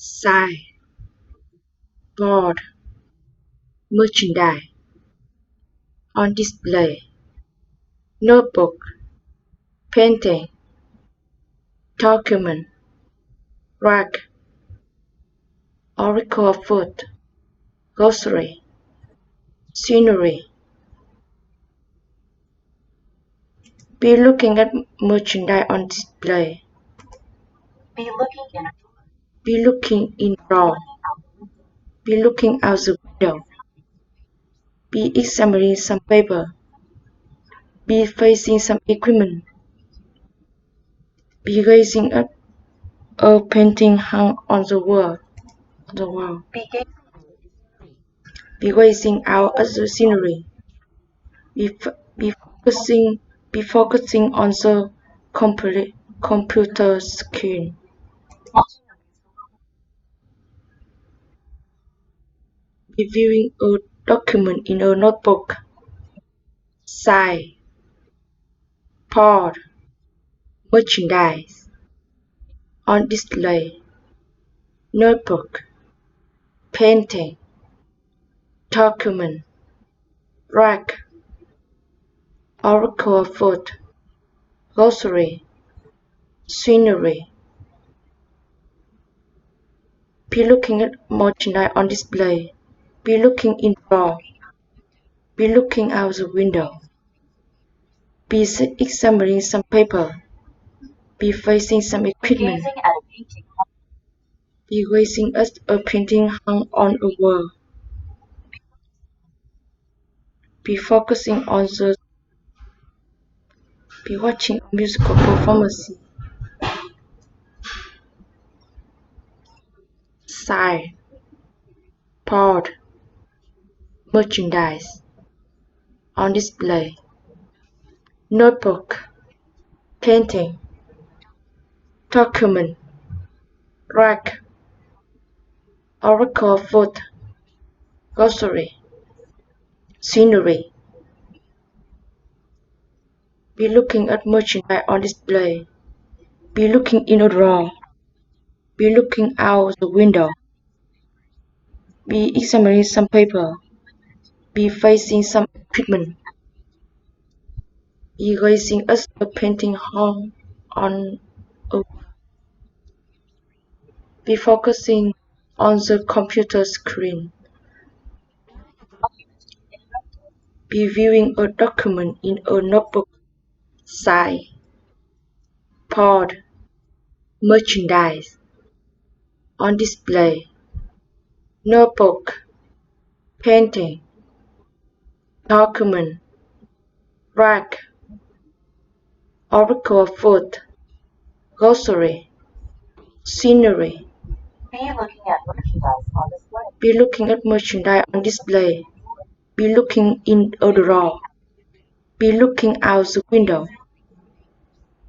sign, board, merchandise, on display, notebook, painting, document, rag, article of food, grocery, scenery. Be looking at merchandise on display. Be looking in drawer. Be looking out the window. Be examining some paper. Be facing some equipment. Be gazing at a painting hung on the wall. Be gazing out at the scenery. Be, be focusing be focusing on the computer screen. Be viewing a document in a notebook. Sign, board, merchandise, on display, notebook, painting, document, rag, article of food, grocery, scenery. Be looking at merchandise on display. Be looking in drawer. Be looking out the window. Be examining some paper. Be facing some equipment. Be gazing at a painting hung on a wall. Be focusing on the Be watching a musical performance. Sign, board, merchandise, on display, notebook, painting, document, rag, article of food, grocery, scenery. Be looking at merchandise on display. Be looking in a drawer. Be looking out the window. Be examining some paper. Be facing some equipment. Be gazing at a painting hung on a Be focusing on the computer screen. Be viewing a document in a notebook. Sign, board, merchandise, on display, notebook, painting, document, rag, article of food, grocery, scenery. Be looking at merchandise on display. Be looking in a drawer. Be looking out the window.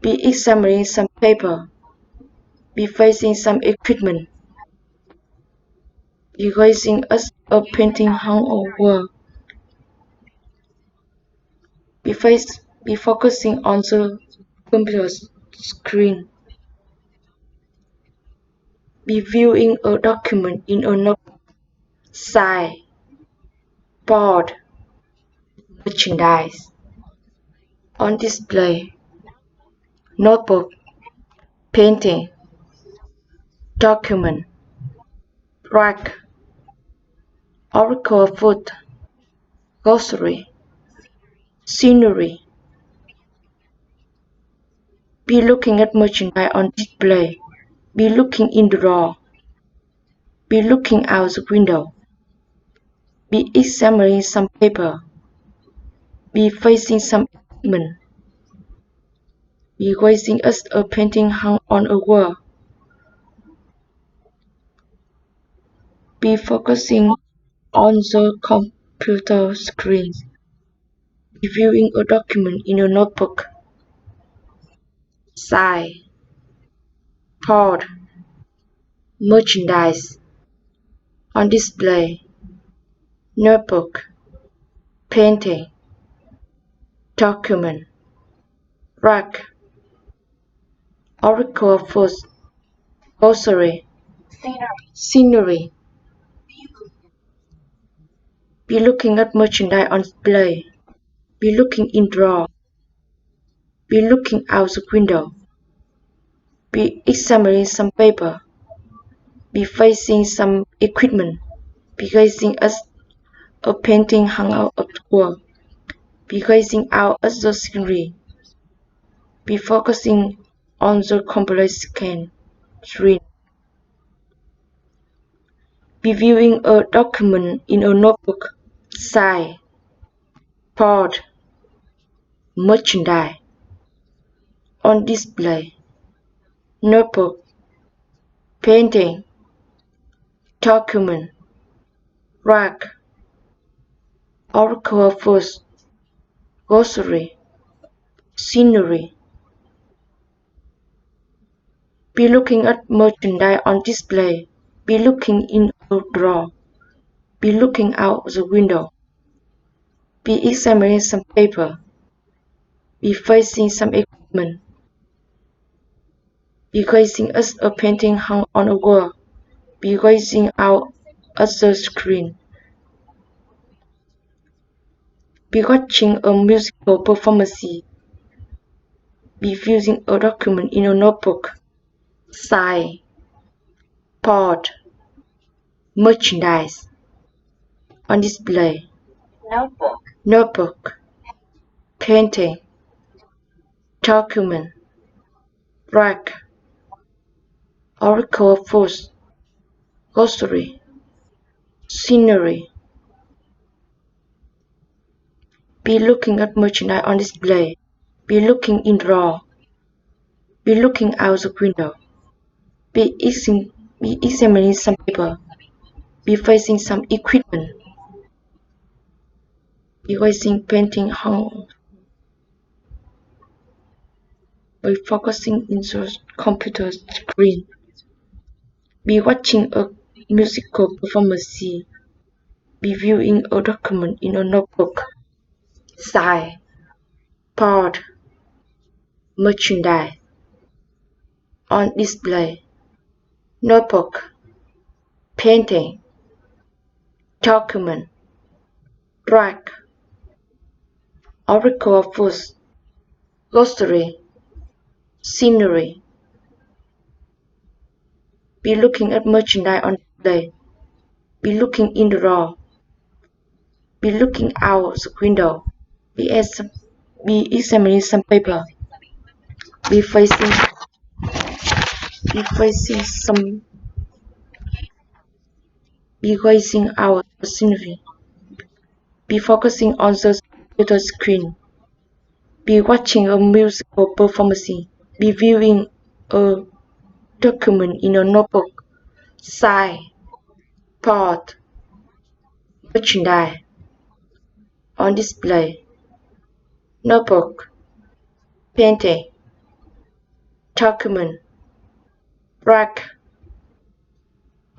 Be examining some paper. Be facing some equipment. Be gazing at a painting hung on a wall. Be focusing on the computer screen. Be viewing a document in a notebook. Sign, board, merchandise, on display, notebook, painting, document, rag, article of food, grocery, scenery. Be looking at merchandise on display. Be looking in the drawer. Be looking out the window. Be examining some paper. Be facing some equipment. Be gazing at a painting hung on a wall. Be focusing on the computer screen. Be viewing a document in a notebook. Sign, board, merchandise, on display, notebook, painting, document, rag, article of food, grocery, Scenery. Be looking at merchandise on display. Be looking in drawer. Be looking out the window. Be examining some paper. Be facing some equipment. Be gazing at a painting hung out of the wall. Be gazing out at the scenery. Be focusing on the computer screen. Be viewing a document in a notebook. Side. Part. Merchandise. On display. Notebook. Painting. Document. Rack. Article of food. Grocery. Scenery. Be looking at merchandise on display. Be looking in a drawer. Be looking out the window. Be examining some paper. Be facing some equipment. Be gazing at a painting hung on a wall. Be gazing out at the screen. Be watching a musical performance. Be viewing a document in a notebook. Side. Part. Merchandise. On display. Notebook. Painting. Document. Rack. Article of food. Grocery. Scenery. Be looking at merchandise on display. Be looking in drawer. Be looking out the window. Be examining some paper. Be facing some equipment. Be facing painting hung. By focusing in the computer screen. Be watching a musical performance. Be viewing a document in a notebook. Side. Part. Merchandise. On display. Notebook. Painting. Document. Rack. Article of food. Grocery. Scenery. Be looking at merchandise on display. Be looking in the drawer. Be looking out the window. Be examining some paper. Be facing some. Be gazing out the scenery. Be focusing on the computer screen. Be watching a musical performance. Be viewing a document in a notebook. Side. Part. Merchandise. On display. Notebook. Painting. Document. Rack.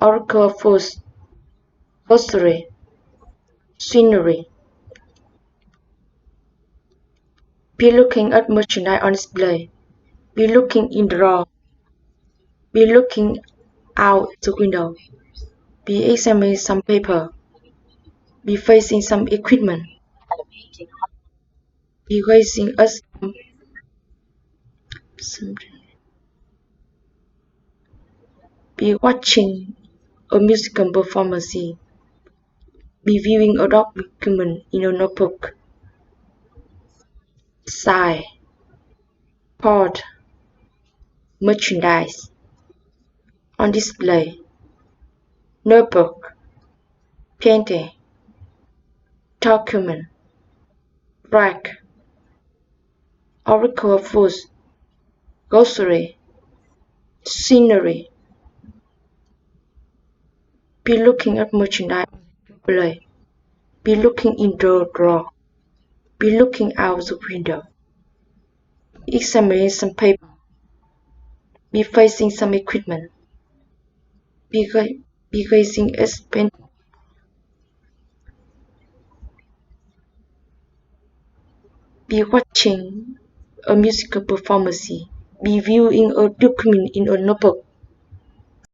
Article of food. Grocery. Scenery. Be looking at merchandise on display. Be looking in the drawer. Be looking out the window. Be examining some paper. Be facing some equipment. Be gazing at some. Be watching a musical performance. Be viewing a document in a notebook. Side. Part. Merchandise. On display. Notebook. Painting. Document. Rack. Article of food. Grocery. Scenery. Be looking at merchandise on display. Be looking in the drawer. Be looking out the window. Be examining some paper. Be facing some equipment. Be gazing at painting. Be watching a musical performance. Be viewing a document in a notebook.